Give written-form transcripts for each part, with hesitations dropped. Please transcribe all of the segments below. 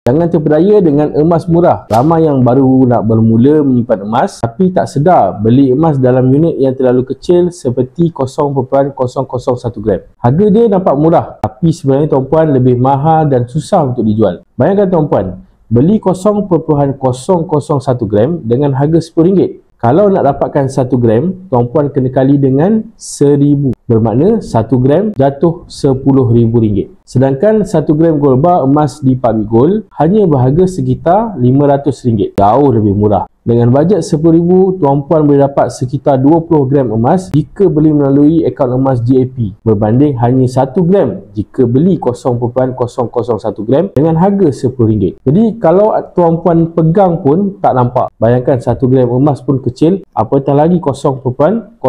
Jangan terpedaya dengan emas murah. Ramai yang baru nak bermula menyimpan emas tapi tak sedar beli emas dalam unit yang terlalu kecil seperti 0.001 gram. Harga dia nampak murah tapi sebenarnya tuan-puan lebih mahal dan susah untuk dijual. Bayangkan tuan-puan, beli 0.001 gram dengan harga RM10. Kalau nak dapatkan 1 gram, tuan-puan kena kali dengan 1000. Bermakna 1 gram jatuh RM10,000. Sedangkan 1 gram gold bar emas di Public Gold hanya berharga sekitar RM500. Jauh lebih murah. Dengan bajet RM10,000, tuan-puan boleh dapat sekitar 20 gram emas jika beli melalui akaun emas GAP, berbanding hanya 1 gram jika beli 0.001 gram dengan harga RM10. Jadi kalau tuan-puan pegang pun tak nampak. Bayangkan 1 gram emas pun kecil, apatah lagi 0.001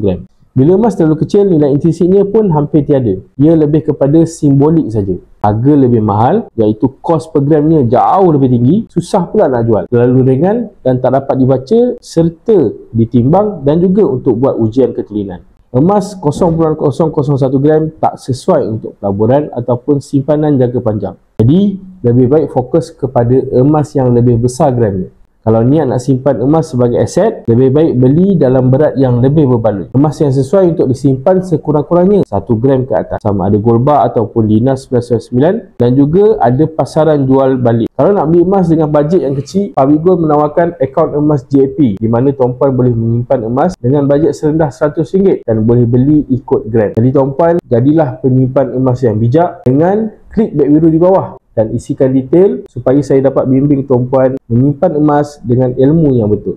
gram. Bila emas terlalu kecil, nilai intrinsiknya pun hampir tiada. Ia lebih kepada simbolik saja. Harga lebih mahal, iaitu kos per gramnya jauh lebih tinggi, susah pula nak jual. Terlalu ringan dan tak dapat dibaca serta ditimbang dan juga untuk buat ujian ketelinan. Emas 0.001 gram tak sesuai untuk pelaburan ataupun simpanan jangka panjang. Jadi, lebih baik fokus kepada emas yang lebih besar gramnya. Kalau niat nak simpan emas sebagai aset, lebih baik beli dalam berat yang lebih berbaloi. Emas yang sesuai untuk disimpan sekurang-kurangnya 1 gram ke atas, sama ada gold bar ataupun Dinas 999, dan juga ada pasaran jual balik. Kalau nak beli emas dengan bajet yang kecil, Public Gold menawarkan akaun emas GAP, di mana tuan-puan boleh menyimpan emas dengan bajet serendah RM100 dan boleh beli ikut gram. Jadi tuan-puan, jadilah penyimpan emas yang bijak dengan klik beg biru di bawah dan isikan detail supaya saya dapat bimbing tuan-puan menyimpan emas dengan ilmu yang betul.